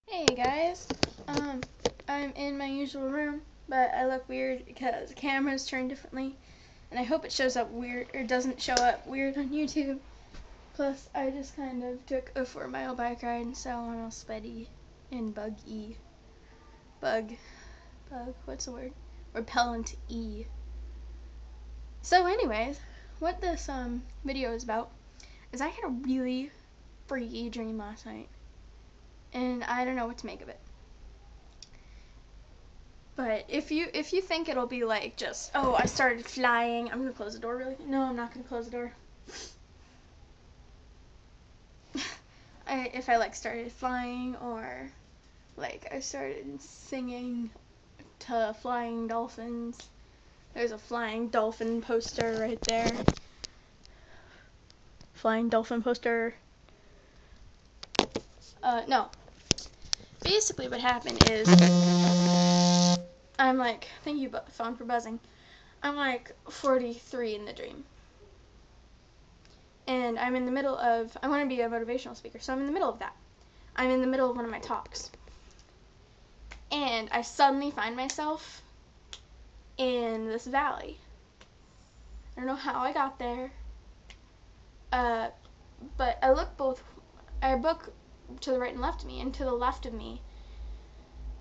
Hey guys, I'm in my usual room, but I look weird because the camera's turned differently, and I hope it shows up weird, or doesn't show up weird on YouTube. Plus, I just kind of took a 4-mile bike ride, so I'm all sweaty and bug-y. Bug, what's the word? Repellent-y. So anyways, what this video is about is I had a really freaky dream last night, and I don't know what to make of it. But if you think it'll be like just, oh, I started flying, I'm gonna close the door really quick. No, I'm not gonna close the door. If I like started flying, or like I started singing to flying dolphins. There's a flying dolphin poster right there. Flying dolphin poster. No. Basically what happened is, I'm like, thank you phone for buzzing. I'm like 43 in the dream. And I'm in the middle of, I want to be a motivational speaker, so I'm in the middle of that. I'm in the middle of one of my talks. And I suddenly find myself in this valley. I don't know how I got there. But I look to the right and left of me, and to the left of me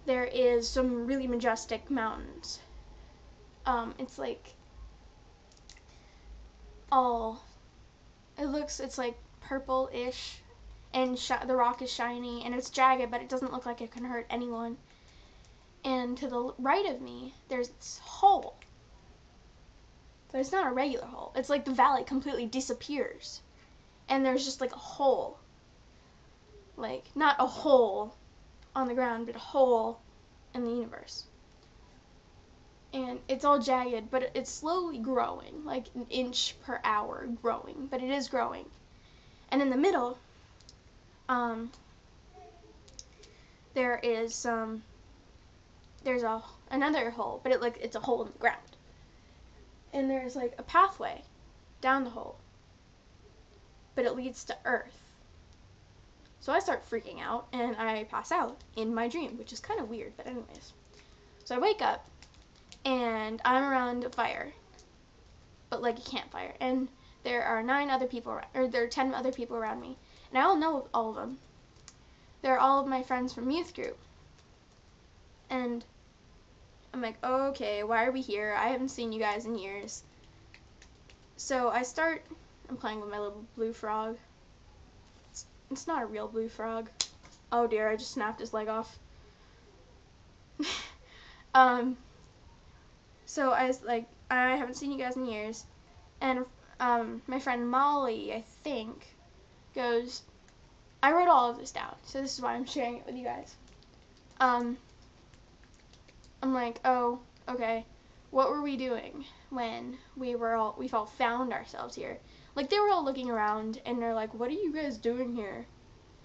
there is some really majestic mountains. It's like it's like purple-ish, and the rock is shiny, and it's jagged, but it doesn't look like it can hurt anyone. And to the right of me, there's this hole. But it's not a regular hole. It's like the valley completely disappears. And there's just like a hole. Like, not a hole on the ground, but a hole in the universe. And it's all jagged, but it's slowly growing, like an inch per hour growing. But it is growing. And in the middle, there is there's another hole, but it's a hole in the ground. And there's like a pathway down the hole, but it leads to Earth. So I start freaking out, and I pass out in my dream, which is kind of weird, but anyways. So I wake up, and I'm around a fire, but like a campfire, and there are 10 other people around me, and I all know all of them. They're all of my friends from youth group. And I'm like, okay, why are we here? I haven't seen you guys in years. So I'm playing with my little blue frog. It's not a real blue frog. Oh dear, I just snapped his leg off. So I was like, I haven't seen you guys in years. And my friend Molly, I think, goes, I wrote all of this down, so this is why I'm sharing it with you guys. I'm like, oh, okay, what were we doing when we've all found ourselves here? Like, they were all looking around, and they're like, what are you guys doing here?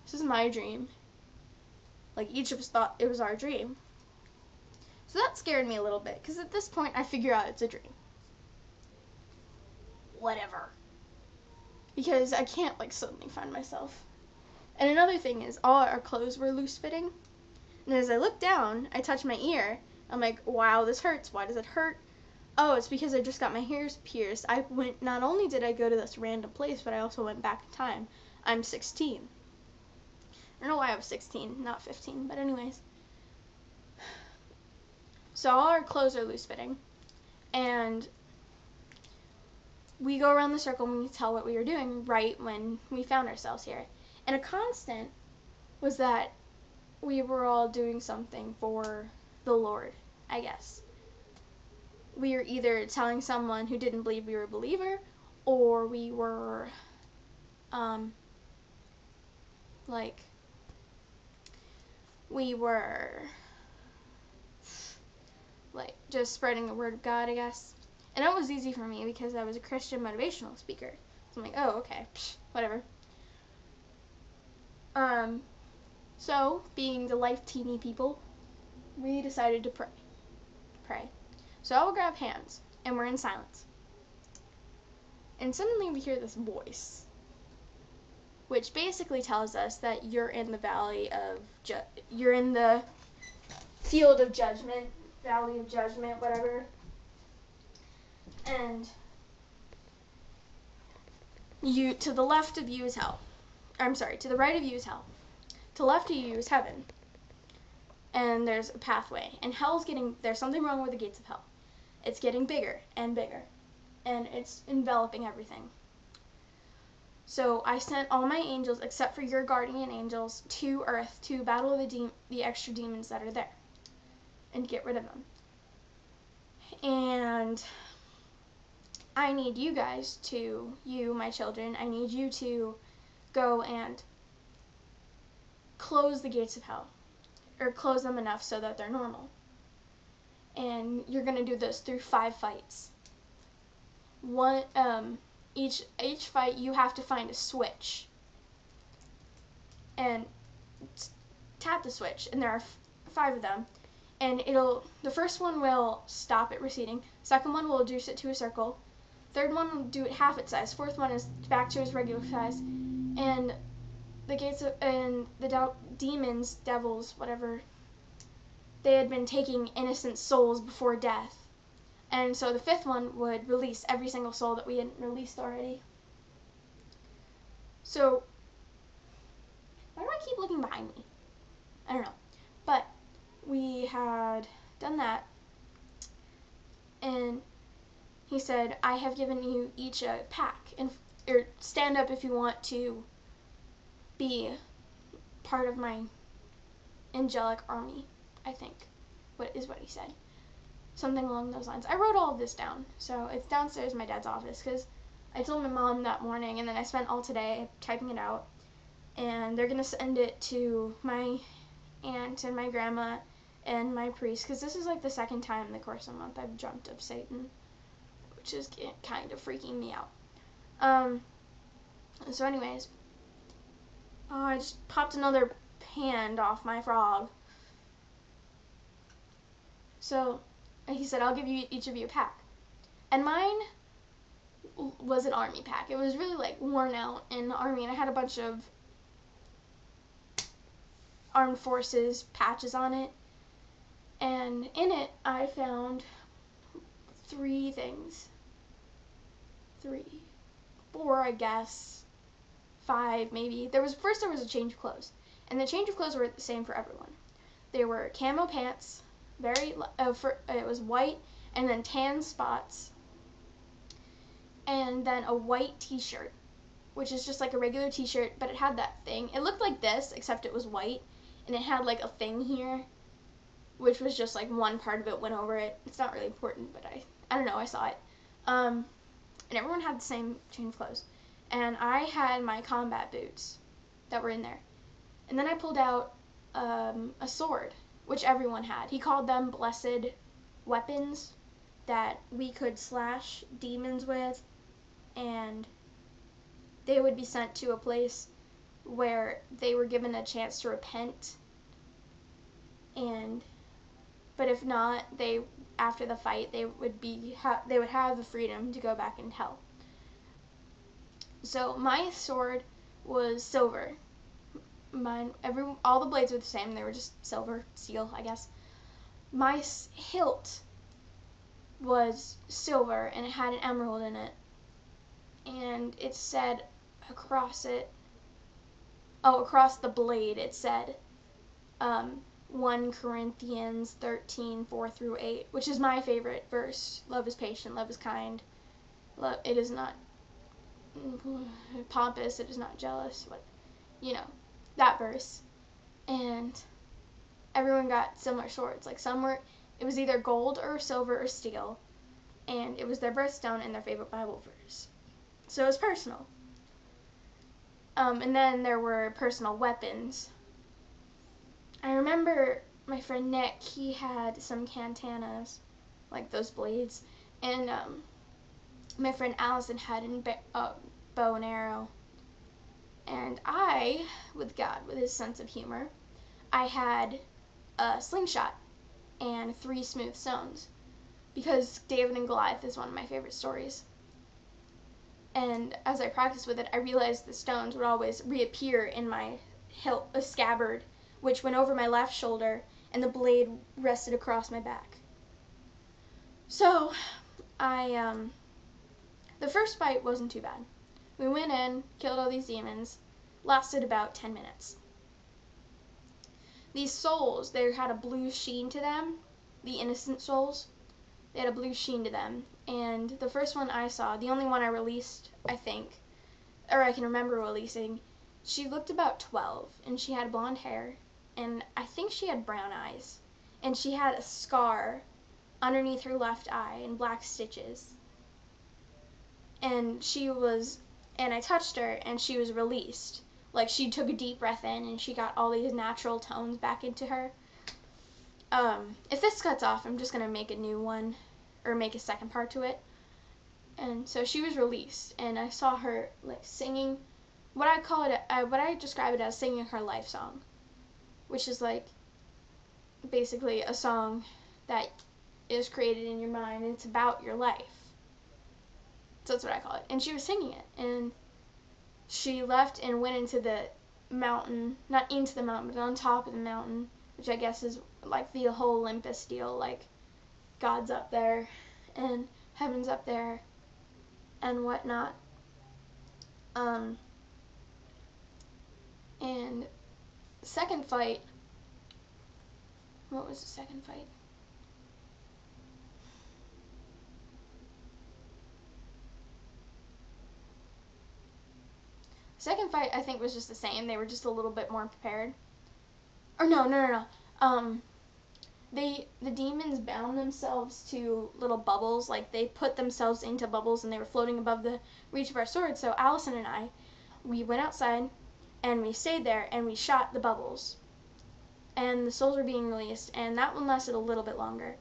This is my dream. Like, each of us thought it was our dream. So that scared me a little bit, because at this point, I figure out it's a dream. Whatever. Because I can't, like, suddenly find myself. And another thing is, all our clothes were loose-fitting. And as I look down, I touch my ear. I'm like, wow, this hurts. Why does it hurt? Oh, it's because I just got my ears pierced. Not only did I go to this random place, but I also went back in time. I'm 16. I don't know why I was 16, not 15, but anyways. So all our clothes are loose-fitting. And we go around the circle and we tell what we were doing right when we found ourselves here. And a constant was that we were all doing something for the Lord, I guess. We were either telling someone who didn't believe we were a believer, or we were, just spreading the word of God, I guess. And that was easy for me because I was a Christian motivational speaker. So I'm like, oh, okay, whatever. So, being the life teeny people, we decided to pray. So I'll grab hands, and we're in silence. And suddenly we hear this voice. which basically tells us that you're in the you're in the field of judgment, valley of judgment, whatever. And you, to the left of you is hell. I'm sorry, to the right of you is hell. To the left of you is heaven. And there's a pathway. And there's something wrong with the gates of hell. It's getting bigger and bigger. And it's enveloping everything. So I sent all my angels, except for your guardian angels, to Earth to battle the extra demons that are there. And get rid of them. And I need you guys you, my children, I need you to go and close the gates of hell. Or close them enough so that they're normal. And you're going to do this through 5 fights. Each fight you have to find a switch. And tap the switch. And there are 5 of them. And the first one will stop it receding. Second one will reduce it to a circle. Third one will do it half its size. Fourth one is back to its regular size. And the demons, devils, whatever, they had been taking innocent souls before death. And so the 5th one would release every single soul that we had released already. So, why do I keep looking behind me? I don't know. But we had done that. And he said, I have given you each a pack. Or stand up if you want to be part of my angelic army, I think, what he said. Something along those lines. I wrote all of this down, so it's downstairs in my dad's office, because I told my mom that morning, and then I spent all today typing it out, and they're going to send it to my aunt and my grandma and my priest, because this is like the 2nd time in the course of a month I've dreamt of Satan, which is kind of freaking me out. So anyways, I just popped another hand off my frog. So he said, I'll give you each of you a pack. And mine was an army pack. It was really like worn out in the army, and I had a bunch of armed forces patches on it. And in it, I found 3 things. 3, 4, I guess. 5, maybe. There was a change of clothes. And the change of clothes were the same for everyone. They were camo pants, it was white, and then tan spots, and then a white t-shirt, which is just like a regular t-shirt, but it had that thing. It looked like this, except it was white, and it had like a thing here, which was just like one part of it went over it. It's not really important, but I don't know, I saw it. And everyone had the same change of clothes. And I had my combat boots that were in there. And then I pulled out a sword, which everyone had. He called them blessed weapons that we could slash demons with, and they would be sent to a place where they were given a chance to repent. But if not, after the fight, they would have the freedom to go back in hell. So my sword was silver. All the blades were the same. They were just silver, steel, I guess. My hilt was silver, and it had an emerald in it. And it said across the blade, it said 1 Corinthians 13:4-8, which is my favorite verse. Love is patient, love is kind. It is not pompous, it is not jealous. That verse. And everyone got similar swords. Like it was either gold or silver or steel, and it was their birthstone and their favorite Bible verse. So it was personal. And then there were personal weapons. I remember my friend Nick, he had some kantanas, like those blades, and my friend Allison had a bow and arrow. And I, with his sense of humor, I had a slingshot and 3 smooth stones, because David and Goliath is one of my favorite stories. And as I practiced with it, I realized the stones would always reappear in my hilt, a scabbard, which went over my left shoulder, and the blade rested across my back. So, the first fight wasn't too bad. We went in, killed all these demons, lasted about 10 minutes. These souls, they had a blue sheen to them, the innocent souls. They had a blue sheen to them. And the first one I saw, the only one I released, I think, or I can remember releasing, she looked about 12, and she had blonde hair, and I think she had brown eyes. And she had a scar underneath her left eye and black stitches. And I touched her, and she was released. Like, she took a deep breath in, and she got all these natural tones back into her. If this cuts off, I'm just going to make a new one, or make a second part to it. And so she was released, and I saw her, like, singing, what I describe it as singing her life song, which is, like, basically a song that is created in your mind, and it's about your life. So that's what I call it. And she was singing it, and she left and went into the mountain, not into the mountain, but on top of the mountain, which I guess is like the whole Olympus deal, like God's up there and heaven's up there and whatnot. And second fight, what was the second fight? Second fight, I think, was just the same. They were just a little bit more prepared. Or no. The demons bound themselves to little bubbles. Like, they put themselves into bubbles, and they were floating above the reach of our swords. So Allison and I, we went outside, and we stayed there, and we shot the bubbles. And the souls were being released, and that one lasted a little bit longer.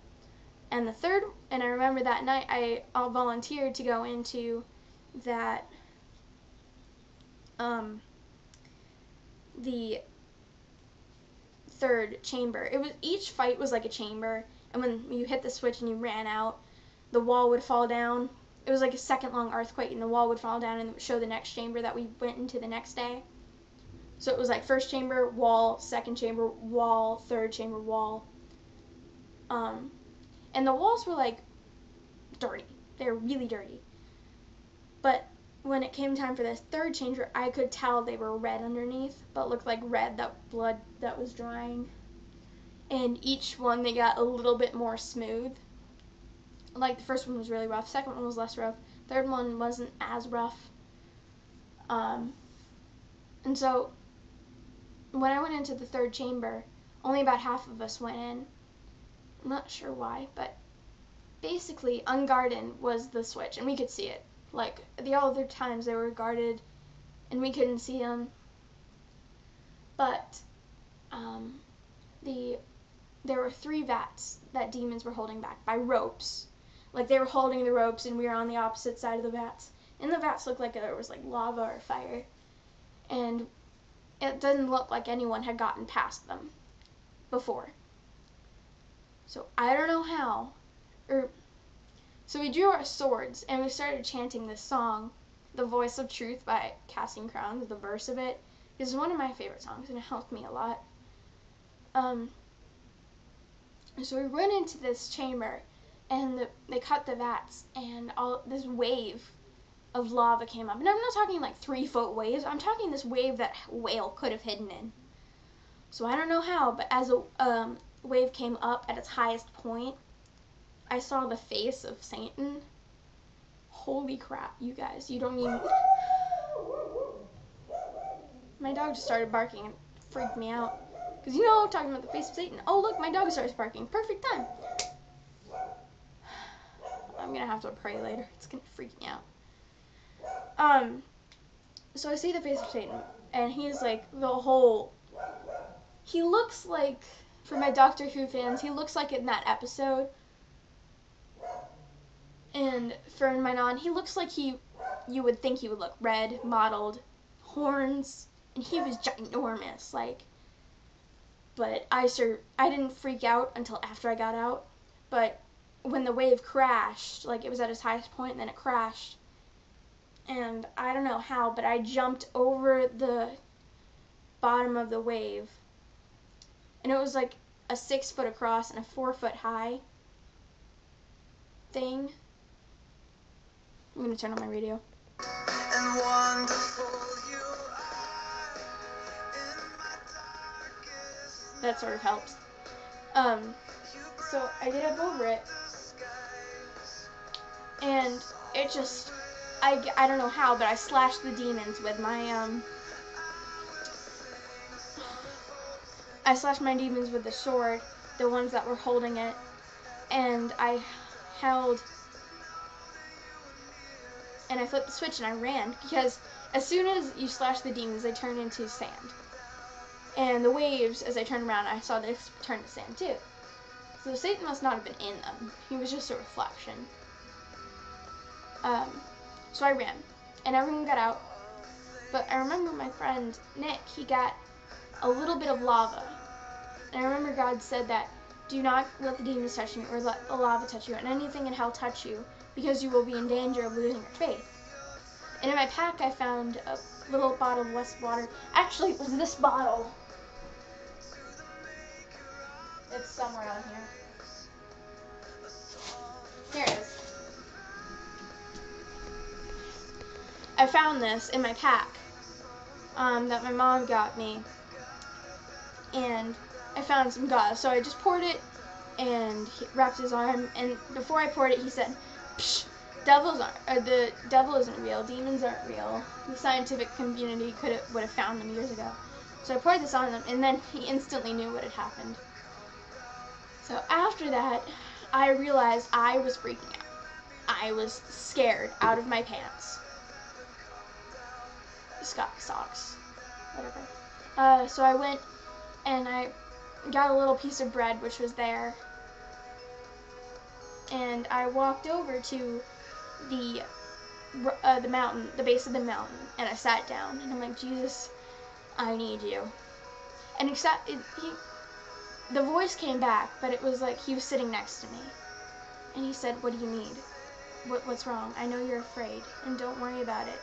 And the third, and I remember that night, I volunteered to go into that, the third chamber. Each fight was like a chamber, and when you hit the switch and you ran out, the wall would fall down. It was like a second-long earthquake, and the wall would fall down and it would show the next chamber that we went into the next day. So it was like first chamber, wall, second chamber, wall, third chamber, wall. And the walls were like dirty. They were really dirty. But when it came time for this third chamber, I could tell they were red underneath, but looked like red, that blood that was drying. And each one, they got a little bit more smooth. Like, the first one was really rough, second one was less rough, third one wasn't as rough. And so when I went into the third chamber, only about half of us went in. I'm not sure why, but basically unguarded was the switch, and we could see it. Like, the other times they were guarded and we couldn't see them. But there were 3 vats that demons were holding back by ropes. Like, they were holding the ropes and we were on the opposite side of the vats. And the vats looked like there was like lava or fire. And it didn't look like anyone had gotten past them before. So I don't know how. So we drew our swords and we started chanting this song, The Voice of Truth by Casting Crowns, the verse of it. This is one of my favorite songs and it helped me a lot. So we went into this chamber and they cut the vats and all this wave of lava came up. And I'm not talking like 3-foot waves. I'm talking this wave that a whale could have hidden in. So I don't know how, but as a wave came up at its highest point, I saw the face of Satan. Holy crap, you guys. You don't even... My dog just started barking and freaked me out. Because, you know, talking about the face of Satan. Oh, look, my dog starts barking. Perfect time. I'm going to have to pray later. It's going to freak me out. So I see the face of Satan. And he's like the whole... He looks like, for my Doctor Who fans, he looks like in that episode. And for my non, he looks like you would think he would look. Red, mottled, horns, and he was ginormous, like. But I didn't freak out until after I got out. But when the wave crashed, like, it was at its highest point, and then it crashed, and I don't know how, but I jumped over the bottom of the wave, and it was like a 6 foot across and a 4 foot high thing. I'm gonna turn on my radio. And wonderful you are in my darkest. That sort of helps. So I get up over it, and it just, I don't know how, but I slashed the demons with my, I slashed my demons with the sword, the ones that were holding it, and I held, and I flipped the switch and I ran, because as soon as you slash the demons, they turn into sand. And the waves, as I turned around, I saw they turn to sand too. So Satan must not have been in them. He was just a reflection. So I ran, and everyone got out. But I remember my friend Nick, he got a little bit of lava. And I remember God said that, do not let the demons touch you, or let the lava touch you, and anything in hell touch you, because you will be in danger of losing your faith. And in my pack, I found a little bottle of West water. Actually, it was this bottle. It's somewhere on here. Here it is. I found this in my pack that my mom got me, and I found some gauze. So I just poured it, and he wrapped his arm. And before I poured it, he said, "Psh, the devil isn't real. Demons aren't real. The scientific community would have found them years ago." So I poured this on them, and then he instantly knew what had happened. So after that, I realized I was freaking out. I was scared out of my pants. Socks, whatever. So I went and I got a little piece of bread, which was there, and I walked over to the mountain, the base of the mountain, and I sat down, and I'm like, Jesus, I need you. And the voice came back, but it was like he was sitting next to me, and he said, "What do you need? What's wrong? I know you're afraid, and don't worry about it."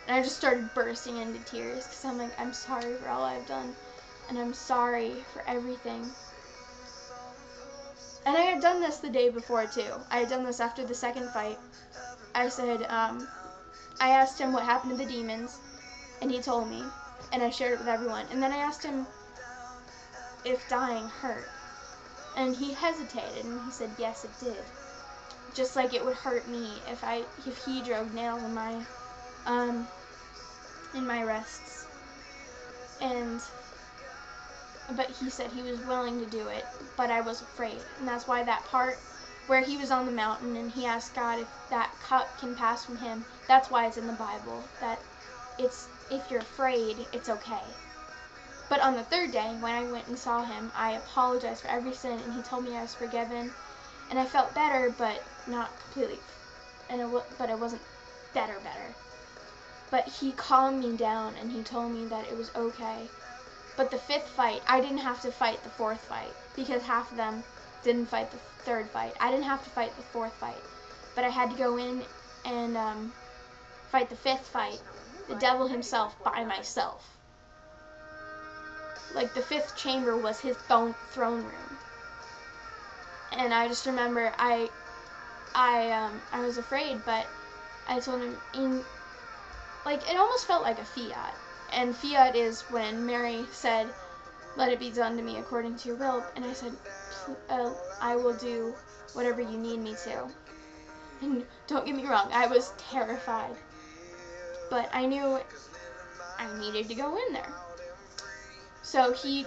And I just started bursting into tears, because I'm like, I'm sorry for all I've done, and I'm sorry for everything. And I had done this the day before too. I had done this after the second fight. I said, I asked him what happened to the demons, and he told me, and I shared it with everyone. And then I asked him if dying hurt, and he hesitated, and he said, yes, it did. Just like it would hurt me if he drove nails in my wrists. But he said he was willing to do it, but I was afraid. And that's why that part where he was on the mountain and he asked God if that cup can pass from him, that's why it's in the Bible, that if you're afraid, it's okay. But on the third day, when I went and saw him, I apologized for every sin, and he told me I was forgiven, and I felt better, but not completely, but it wasn't better. But he calmed me down, and he told me that it was okay. But the fifth fight, I didn't have to fight the fourth fight, because half of them didn't fight the third fight. I didn't have to fight the fourth fight, but I had to go in and fight the fifth fight, the devil himself, by myself. Like, the fifth chamber was his throne room. And I just remember I was afraid, but I told him, it almost felt like a fiat. And fiat is when Mary said, "Let it be done to me according to your will." And I said, "I will do whatever you need me to." And don't get me wrong, I was terrified. But I knew I needed to go in there. So he,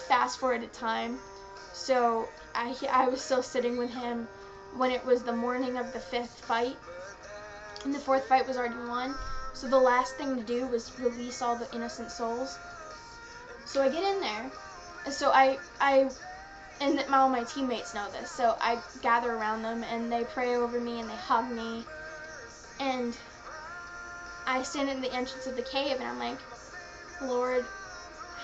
fast forwarded time. So I was still sitting with him when it was the morning of the fifth fight. And the fourth fight was already won. So the last thing to do was release all the innocent souls. So I get in there. So and all my teammates know this. So I gather around them and they pray over me and they hug me. And I stand in the entrance of the cave and I'm like, "Lord,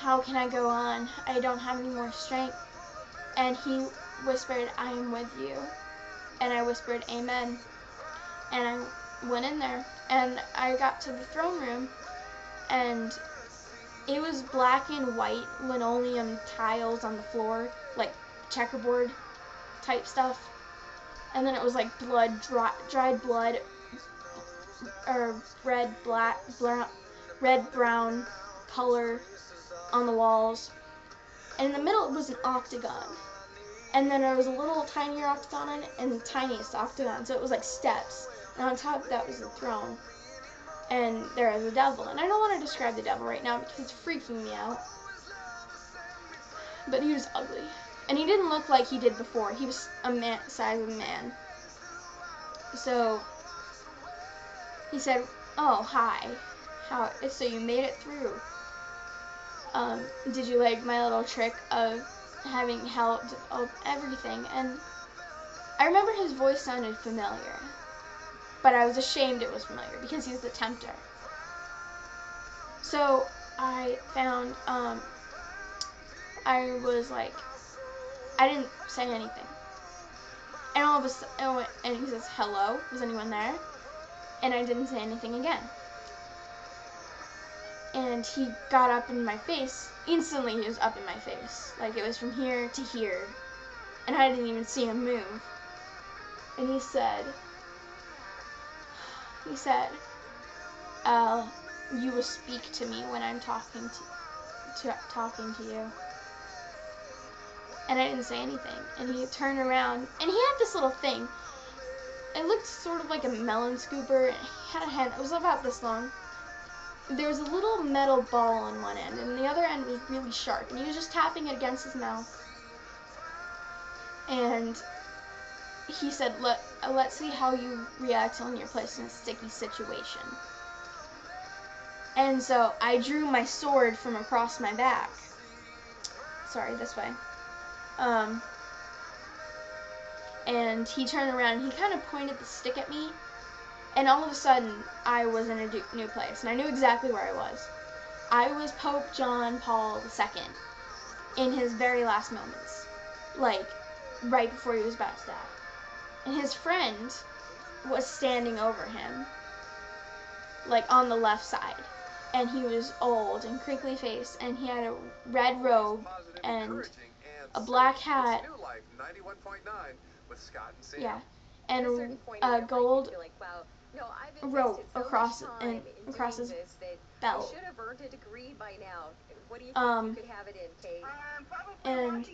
how can I go on? I don't have any more strength." And he whispered, "I am with you." And I whispered, "Amen." And went in there, and I got to the throne room, and it was black and white linoleum tiles on the floor, like checkerboard type stuff. And then it was like blood, dried blood, or red, black, red, brown color on the walls. And in the middle it was an octagon. And then there was a little tinier octagon and the tiniest octagon. So it was like steps. And on top of that was the throne. And there was a devil. And I don't want to describe the devil right now because it's freaking me out. But he was ugly. And he didn't look like he did before. He was a man, size of a man. So he said, "Oh, hi. So you made it through. Did you like my little trick of having helped everything?" And I remember his voice sounded familiar. But I was ashamed it was familiar because he was the tempter. So I found, I was like, I didn't say anything. And all of a sudden, and he says, "Hello, was anyone there?" And I didn't say anything again. And he got up in my face. Instantly he was up in my face. Like it was from here to here. And I didn't even see him move. And he said, "You will speak to me when I'm talking to you." And I didn't say anything. And he turned around, and he had this little thing. It looked sort of like a melon scooper. He had a hand. It was about this long. There was a little metal ball on one end, and the other end was really sharp. And he was just tapping it against his mouth. And he said, let's see how you react when you're placed in a sticky situation." And so I drew my sword from across my back. Sorry, this way. And he turned around and he kind of pointed the stick at me. And all of a sudden, I was in a new place. And I knew exactly where I was. I was Pope John Paul II in his very last moments. Like, right before he was about to die. And his friend was standing over him, like on the left side. And he was old and crinkly faced, and he had a red robe and a black hat. Yeah, and a gold rope across his belt. And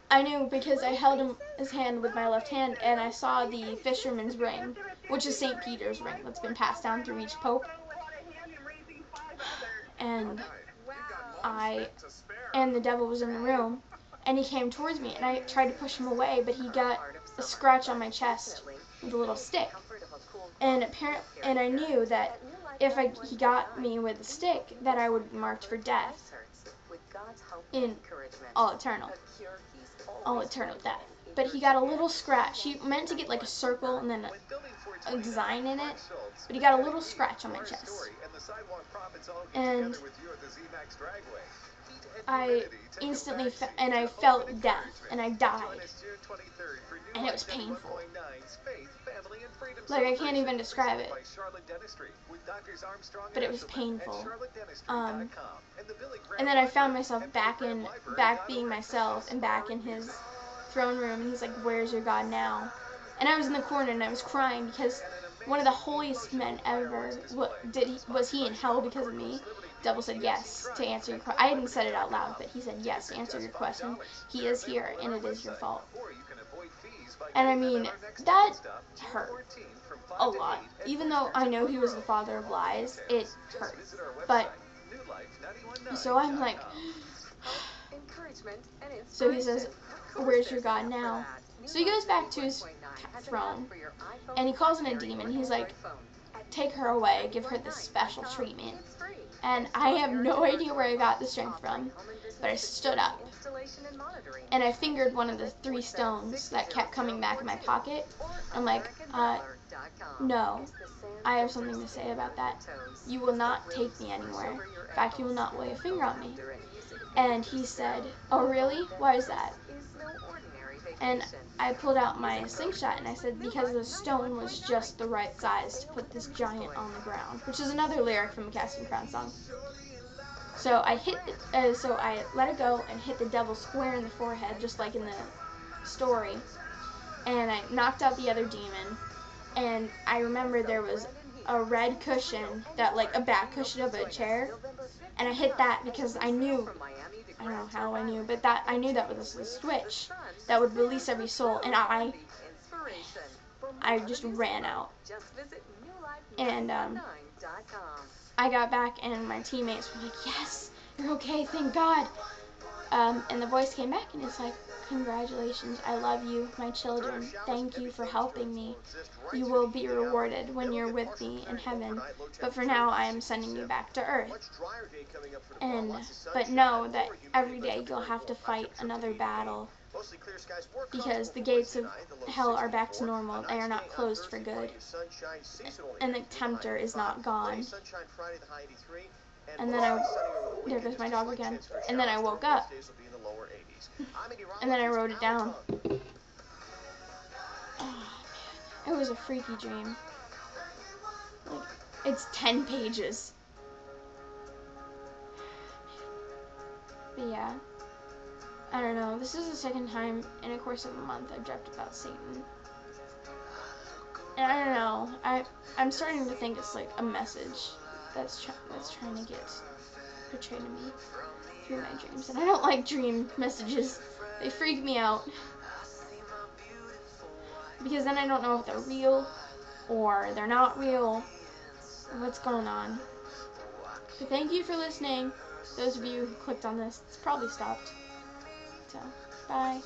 I knew because I held his hand with my left hand, and I saw the fisherman's ring, which is St. Peter's ring that's been passed down through each pope. And the devil was in the room, and he came towards me, and I tried to push him away, but he got a scratch on my chest with a little stick. And I knew that if he got me with a stick, that I would be marked for death in all eternal death. But he got a little scratch. He meant to get like a circle and then a design in it, but he got a little scratch on my chest. And I instantly I felt death, and I died, and it was painful. Like, I can't even describe it, but it was painful. And then I found myself back being myself, and back in his throne room, and he's like, "Where's your God now?" And I was in the corner, and I was crying because one of the holiest men ever, was he in hell because of me? The devil said yes to answer your question. I hadn't said it out loud, but he said yes to answer your question. He is here, and it is your fault. And I mean, that hurt a lot. Even though I know he was the father of lies, it hurt. But, so I'm like, so he says, "Where's your God now?" So he goes back to his throne, and he calls in a demon. He's like, "Take her away, give her this special treatment." And I have no idea where I got the strength from, but I stood up, and I fingered one of the 3 stones that kept coming back in my pocket. I'm like, "No, I have something to say about that. You will not take me anywhere. In fact, you will not lay a finger on me." And he said, "Oh, really? Why is that?" And I pulled out my slingshot and I said, because the stone was just the right size to put this giant on the ground, which is another lyric from a Casting Crown song. So so I let it go and hit the devil square in the forehead, just like in the story. And I knocked out the other demon. And I remember there was a red cushion, that like a back cushion of a chair, and I hit that because I knew, I don't know how I knew, but that I knew that was a switch that would release every soul, and I just ran out. And I got back, and my teammates were like, "Yes, you're okay, thank God." And the voice came back, and it's like, "Congratulations, I love you, my children. Thank you for helping me. You will be rewarded when you're with me in heaven. But for now, I am sending you back to earth. But know that every day you'll have to fight another battle, because the gates of hell are back to normal. They are not closed for good. And the tempter is not gone." And then there goes my dog again. And then I woke up. And then I wrote it down. Oh, man. It was a freaky dream. Like, it's 10 pages. But yeah. I don't know. This is the second time in a course of a month I've dreamt about Satan. And I don't know. I'm starting to think it's like a message that's trying to get portrayed to me through my dreams. And I don't like dream messages. They freak me out. Because then I don't know if they're real or they're not real. What's going on? But thank you for listening. Those of you who clicked on this, it's probably stopped. So, bye.